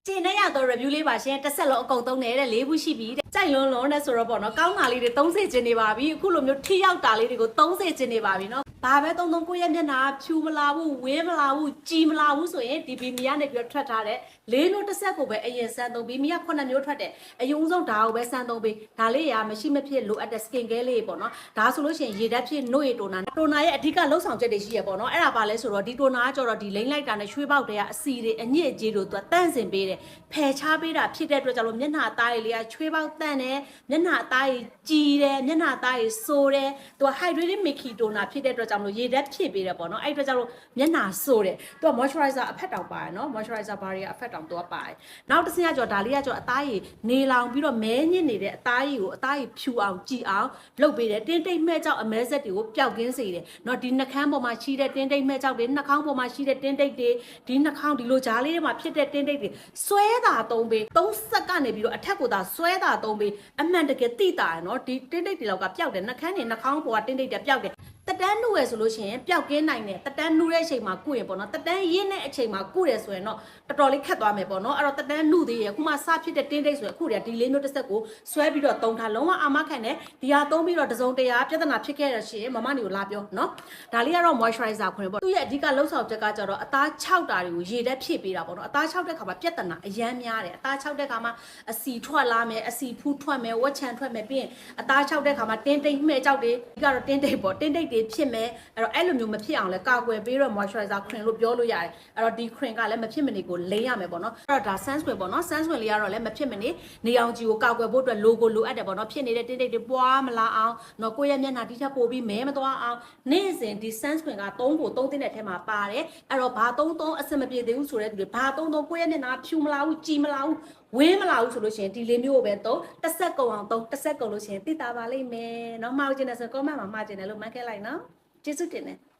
ကျင်းနေရတော့ review လေးပါရှင်တစ်ဆက်လုံးအကုန်သုံးနေတဲ့၄ခုရှိပြီတဲ့ကြိုက်လွန်းလွန်းနဲ့ဆိုတော့ပေါ့နော်ကောင်းတာလေးတွေ30ကျင်းနေပါပြီအခုလိုမျိုးထိရောက်တာလေးတွေကို30ကျင်းနေပါပြီနော်ဘာပဲသုံးကိုရဲ့မျက်နှာဖြူမလာဘူးဝင်းမလာဘူးကြည်မလာဘူးဆိုရင်ဒီဘီမီကနေပြီးထွက်ထားတဲ့လေးမျိုးတစ်ဆက်ကိုပဲအရင်စမ်းသုံးဘီမီက9မျိုးထွက်တယ်အယုံဆုံးဒါကိုပဲစမ်းသုံးပေးဒါလေးရာမရှိမဖြစ်လိုအပ်တဲ့ skin care လေးပေါ့နော်ဒါဆိုလို့ရှိရင်ရေဓာတ်ဖြစ်နှုတ်ရည်တိုနာရဲ့အဓိကလှုပ်ဆောင်ချက်တွေရှိရပေါ့နော်အဲ့ဒါပါလဲဆိုတော့ဒီတိုနာကကြော်တော့ဒီလိမ့်လိုက်တာနဲ့ရွှေပေါက်တွေကအစီတွေအညစ်အကြေးတို့သူကတန့်စင်ပေးတယ်ဖယ်ချပေးတာဖြစ်တဲ့အတွက်ကြောင့်လို့မျက်နှာအသားလေးကချွေးပေါက်တန့်တယ်မျက်နှာအသားကြီးကြည်တယ်မျက်နှာအသားကြီးဆိုးတယ်သူက hydrated milky toner ဖြစ်တဲ့အတွက်ကြောင့်လို့ရေဓာတ်ဖြစ်ပေးတယ်ပေါ့နော်အဲ့အတွက်ကြောင့်လို့မျက်နှာဆိုးတယ်သူက moisturizer အဖက်တောင်ပါတယ်နော် moisturizer ဘာတွေကအဖက်တောင်သူကပါတယ်နောက်တစ်ဆင့်ကကြောဒါလေးကကြောအသားကြီးနေလောင်ပြီးတော့မဲညစ်နေတဲ့အသားကြီးကိုအသားကြီးဖြူအောင်ကြည်အောင်လုပ်ပေးတယ်တင်းတိတ်မဲ့ကြောက်အမဲဆက်တွေကိုပျောက်ကင်းစေတယ်နော်ဒီနှာခမ်းပေါ်မှာရှိတဲ့တင်းတိတ်မဲ့ကြောက်တွေနှာခေါင်းပေါ်မှာရှိတဲ့တင်းတိတ်တွေဒီနှာခေါင်းဒီလိုဂျားလေးတွေမှာဖြစ်တဲ့တင်းတိတ်တွေဆွဲတာသုံးပေး3စက္ကနေပြီးတော့အထက်ကိုသာဆွဲတာသုံးပေးအမှန်တကယ်တိတာရယ်နော်ဒီတင်းတိတ်တွေလောက်ကပျောက်တယ်နှာခမ်းတွေနှာခေါင်းပေါ်ကတင်းတိတ်တွေပျောက်တယ်တက်တန်းနှုတ်ရယ်ဆိုလို့ရှိရင်ပျောက်ကင်းနိုင်တယ်တက်တန်းနှုတ်တဲ့အချိန်မှာကုရင်ပေါ့နော်တက်တန်းရင်းတဲ့အချိန်မှာကုတယ်ဆိုရင်တော့တော်တော်လေးခက်သွားမယ်ပေါ့နော်အဲ့တော့တက်တန်းနှုတ်သေးရယ်ခုမှစဖြစ်တဲ့တင်းတိတ်ဆိုရင်အခုတည်းကဒီလေးမျိုးတစ်ဆက်ကိုဆွဲပြီးတော့သုံးထားလုံးဝအာမခံတယ်ဒီဟာသုံးပြီးတော့တစုံတရာပြဿနာဖြစ်ခဲ့ရရှင်မမနေကိုလာပြောနော်ဒါလေးကတော့ moisturizer ခွင့်ပေါ့သူ့ရဲ့အဓိကလှုပ်ဆောင်ချက်ကကြတော့အသား6တာတွေကိုရေဓာတ်ဖြည့်ပေးတာပေါ့နော်အသား6တဲ့ခါမှာပြဿနာအရမ်းများတယ်အသား6တဲ့ခါမှာအစီထွက်လာမယ်အစီဖူးထွက်မယ်ဝက်ချံထွက်မယ်ပြီးရင်အသား6တဲ့ခါမှာတင်းတိတ်မှဲ့ကြောက်တွေဒီကတော့တင်းတိတ်ပေါ့တင်းတိတ်တွေဖြစ်မယ်အဲ့လိုမျိုးမဖြစ်အောင်လဲကာကွယ်ပေးတော့ moisturizer cream လို့ပြောလို့ရတယ်အဲ့တော့ဒီ cream ကလည်းမဖြစ်မနေကိုလိမ့်ရမယ်ပေါ့နော်အဲ့တော့ဒါ sunscreen ပေါ့နော် sunscreen လေးကတော့လည်းမဖြစ်မနေနေအောင်ကြီးကိုကာကွယ်ဖို့အတွက် logo လိုအပ်တယ်ပေါ့နော်ဖြစ်နေတဲ့တင်းတိတ်တွေပွားမလာအောင်နော်ကိုယ့်ရဲ့မျက်နှာဒီထက်ပိုပြီးမဲမသွားအောင်နေ့စဉ်ဒီ sunscreen က3ကို3တင်းတဲ့ထဲမှာပါတယ်အဲ့တော့ဘာ3အဆင်မပြေသေးဘူးဆိုတဲ့သူတွေဘာ3ကိုယ့်ရဲ့မျက်နှာဖြူမလာဘူးကြည်မလာဘူးဝင်းမလာဘူးဆိုလို့ရှိရင်ဒီလေးမျိုးကိုပဲသုံးတစ်ဆက်ကုန်အောင်သုံးတစ်ဆက်ကုန်လို့ရှိရင်သိတာပါလိမ့်မယ်เนาะမှားကျင်တယ်ဆို comment မှာမှားကျင်တယ်လို့မှတ်ခဲ့လိုက်နော်ကျေးဇူးတင်တယ်